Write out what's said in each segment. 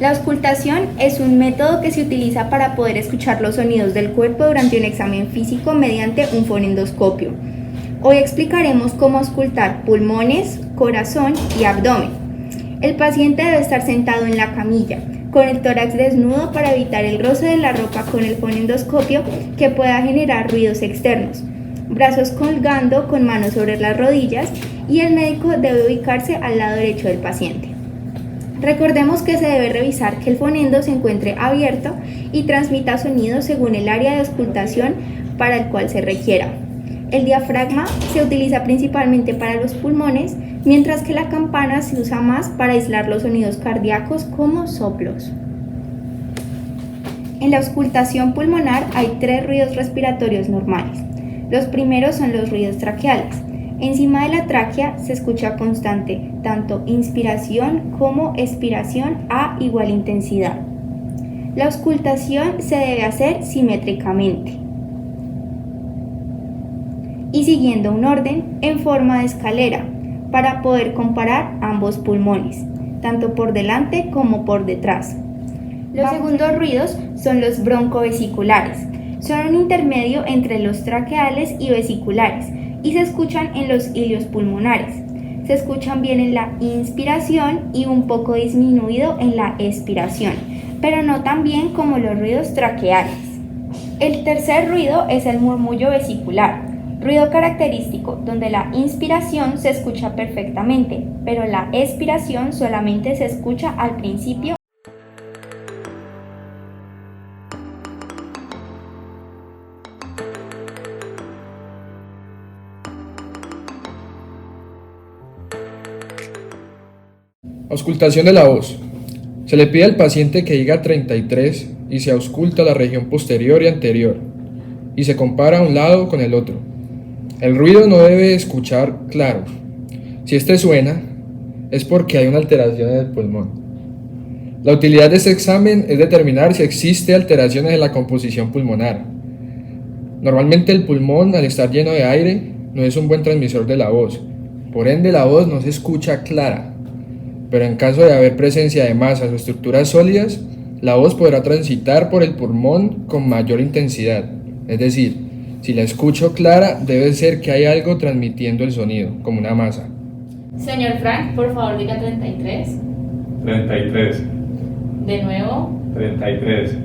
La auscultación es un método que se utiliza para poder escuchar los sonidos del cuerpo durante un examen físico mediante un fonendoscopio. Hoy explicaremos cómo auscultar pulmones, corazón y abdomen. El paciente debe estar sentado en la camilla, con el tórax desnudo para evitar el roce de la ropa con el fonendoscopio que pueda generar ruidos externos. Brazos colgando con manos sobre las rodillas y el médico debe ubicarse al lado derecho del paciente. Recordemos que se debe revisar que el fonendo se encuentre abierto y transmita sonido según el área de auscultación para el cual se requiera. El diafragma se utiliza principalmente para los pulmones, mientras que la campana se usa más para aislar los sonidos cardíacos como soplos. En la auscultación pulmonar hay 3 ruidos respiratorios normales. Los primeros son los ruidos traqueales. Encima de la tráquea se escucha constante tanto inspiración como expiración a igual intensidad. La auscultación se debe hacer simétricamente y siguiendo un orden en forma de escalera para poder comparar ambos pulmones, tanto por delante como por detrás. Los segundos ruidos son los broncovesiculares. Son un intermedio entre los traqueales y vesiculares y se escuchan en los hilios pulmonares. Se escuchan bien en la inspiración y un poco disminuido en la expiración, pero no tan bien como los ruidos traqueales. El tercer ruido es el murmullo vesicular, ruido característico donde la inspiración se escucha perfectamente, pero la expiración solamente se escucha al principio. Auscultación de la voz. Se le pide al paciente que diga 33 y se ausculta la región posterior y anterior y se compara un lado con el otro. El ruido no debe escuchar claro. Si este suena, es porque hay una alteración en el pulmón. La utilidad de este examen es determinar si existe alteraciones en la composición pulmonar. Normalmente el pulmón, al estar lleno de aire, no es un buen transmisor de la voz. Por ende, la voz no se escucha clara. Pero en caso de haber presencia de masas o estructuras sólidas, la voz podrá transitar por el pulmón con mayor intensidad. Es decir, si la escucho clara, debe ser que hay algo transmitiendo el sonido, como una masa. Señor Frank, por favor diga 33. 33. De nuevo. 33.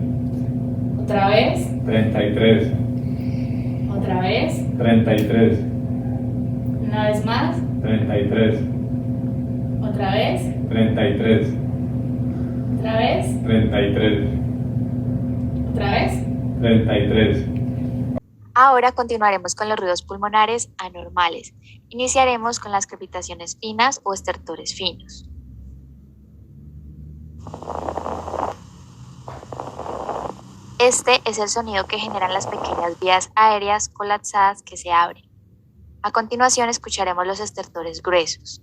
Otra vez. 33. Otra vez. 33. Una vez más. 33. Otra vez. 33. Otra vez. 33. Otra vez. 33. Ahora continuaremos con los ruidos pulmonares anormales. Iniciaremos con las crepitaciones finas o estertores finos. Este es el sonido que generan las pequeñas vías aéreas colapsadas que se abren. A continuación escucharemos los estertores gruesos.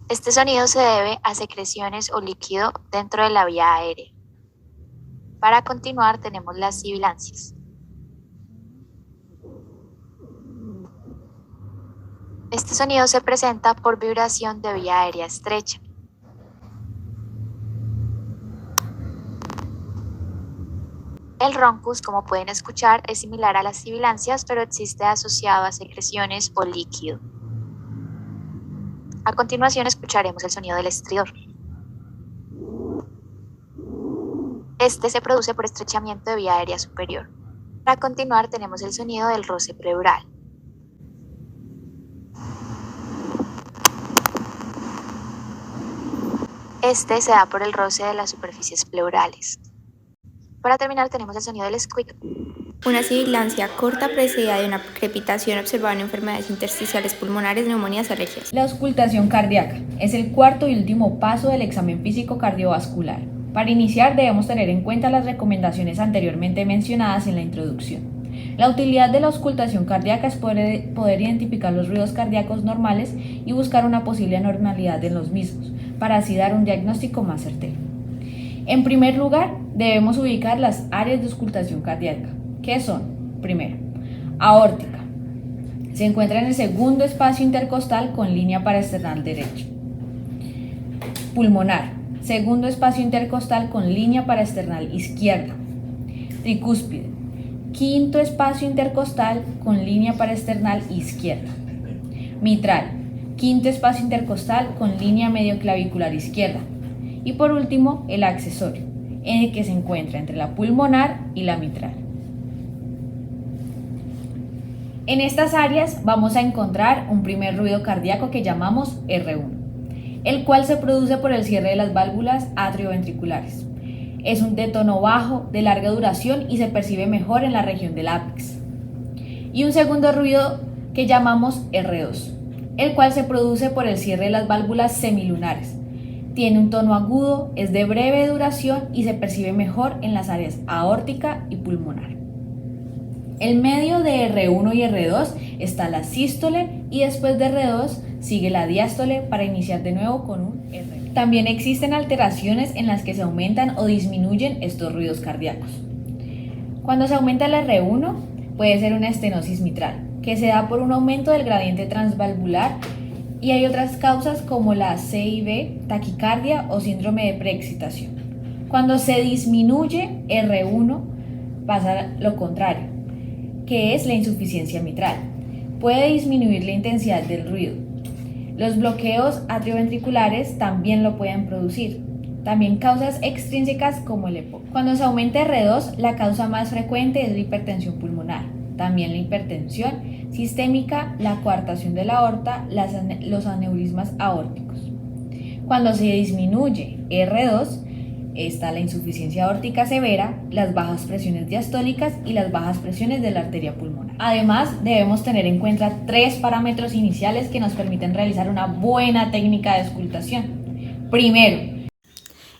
Este sonido se debe a secreciones o líquido dentro de la vía aérea. Para continuar tenemos las sibilancias. Este sonido se presenta por vibración de vía aérea estrecha. El roncus, como pueden escuchar, es similar a las sibilancias, pero existe asociado a secreciones o líquido. A continuación escucharemos el sonido del estridor. Este se produce por estrechamiento de vía aérea superior. Para continuar tenemos el sonido del roce pleural. Este se da por el roce de las superficies pleurales. Para terminar tenemos el sonido del squeak. Una sibilancia corta precedida de una crepitación observada en enfermedades intersticiales pulmonares, neumonías, alergias. La auscultación cardíaca es el cuarto y último paso del examen físico cardiovascular. Para iniciar debemos tener en cuenta las recomendaciones anteriormente mencionadas en la introducción. La utilidad de la auscultación cardíaca es poder identificar los ruidos cardíacos normales y buscar una posible anormalidad en los mismos, para así dar un diagnóstico más certero. En primer lugar, debemos ubicar las áreas de auscultación cardíaca, que son, primero, aórtica. Se encuentra en el segundo espacio intercostal con línea paraesternal derecha. Pulmonar. Segundo espacio intercostal con línea paraesternal izquierda. Tricúspide. Quinto espacio intercostal con línea paraesternal izquierda. Mitral. Quinto espacio intercostal con línea medioclavicular izquierda. Y por último, el accesorio, en el que se encuentra entre la pulmonar y la mitral. En estas áreas vamos a encontrar un primer ruido cardíaco que llamamos R1, el cual se produce por el cierre de las válvulas atrioventriculares. Es un de tono bajo, de larga duración y se percibe mejor en la región del ápex. Y un segundo ruido que llamamos R2, el cual se produce por el cierre de las válvulas semilunares. Tiene un tono agudo, es de breve duración y se percibe mejor en las áreas aórtica y pulmonar. En medio de R1 y R2 está la sístole y después de R2 sigue la diástole para iniciar de nuevo con un R. También existen alteraciones en las que se aumentan o disminuyen estos ruidos cardíacos. Cuando se aumenta el R1 puede ser una estenosis mitral, que se da por un aumento del gradiente transvalvular, y hay otras causas como la CIB, taquicardia o síndrome de preexcitación. Cuando se disminuye R1 pasa lo contrario, que es la insuficiencia mitral. Puede disminuir la intensidad del ruido. Los bloqueos atrioventriculares también lo pueden producir. También causas extrínsecas como el EPOC. Cuando se aumenta R2, la causa más frecuente es la hipertensión pulmonar. También la hipertensión sistémica, la coartación de la aorta, los aneurismas aórticos. Cuando se disminuye R2, está la insuficiencia aórtica severa, las bajas presiones diastólicas y las bajas presiones de la arteria pulmonar. Además, debemos tener en cuenta 3 parámetros iniciales que nos permiten realizar una buena técnica de auscultación. Primero,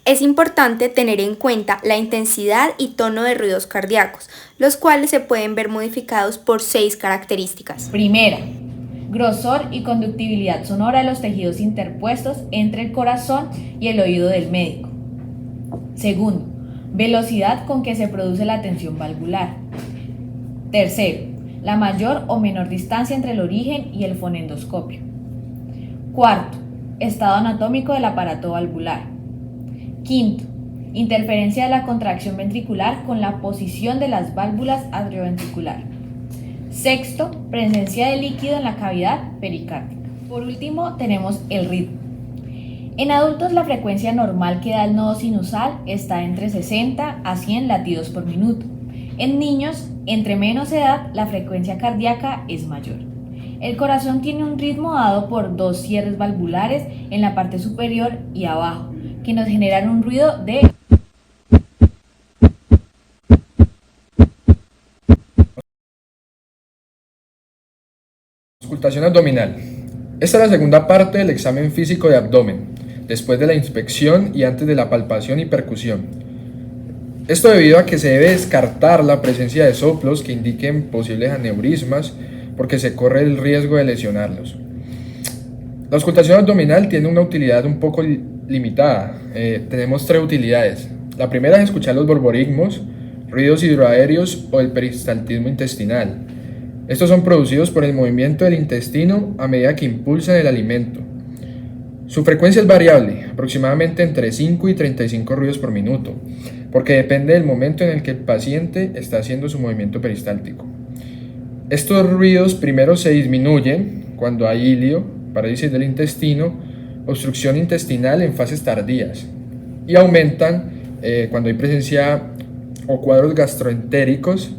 es importante tener en cuenta la intensidad y tono de ruidos cardíacos, los cuales se pueden ver modificados por 6 características. Primera, grosor y conductibilidad sonora de los tejidos interpuestos entre el corazón y el oído del médico. Segundo, velocidad con que se produce la tensión valvular. Tercero, la mayor o menor distancia entre el origen y el fonendoscopio. Cuarto, estado anatómico del aparato valvular. Quinto, interferencia de la contracción ventricular con la posición de las válvulas atrioventricular. Sexto, presencia de líquido en la cavidad pericárdica. Por último, tenemos el ritmo. En adultos la frecuencia normal que da el nodo sinusal está entre 60 a 100 latidos por minuto. En niños, entre menos edad, la frecuencia cardíaca es mayor. El corazón tiene un ritmo dado por 2 cierres valvulares en la parte superior y abajo, que nos generan un ruido de Auscultación abdominal. Esta es la segunda parte del examen físico de abdomen, después de la inspección y antes de la palpación y percusión. Esto debido a que se debe descartar la presencia de soplos que indiquen posibles aneurismas, porque se corre el riesgo de lesionarlos. La auscultación abdominal tiene una utilidad un poco limitada. Tenemos 3 utilidades. La primera es escuchar los borborigmos, ruidos hidroaéreos o el peristaltismo intestinal. Estos son producidos por el movimiento del intestino a medida que impulsan el alimento. Su frecuencia es variable, aproximadamente entre 5 y 35 ruidos por minuto, porque depende del momento en el que el paciente está haciendo su movimiento peristáltico. Estos ruidos primero se disminuyen cuando hay ilio, parálisis del intestino, obstrucción intestinal en fases tardías, y aumentan cuando hay presencia o cuadros gastroentéricos,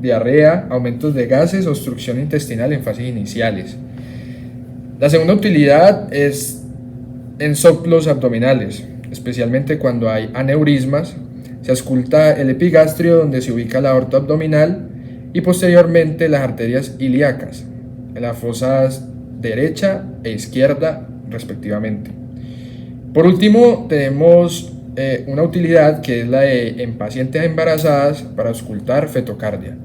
diarrea, aumentos de gases, obstrucción intestinal en fases iniciales. La segunda utilidad es en soplos abdominales, especialmente cuando hay aneurismas. Se ausculta el epigastrio, donde se ubica la aorta abdominal, y posteriormente las arterias ilíacas, en las fosas derecha e izquierda respectivamente. Por último, tenemos una utilidad que es la de en pacientes embarazadas para auscultar fetocardia.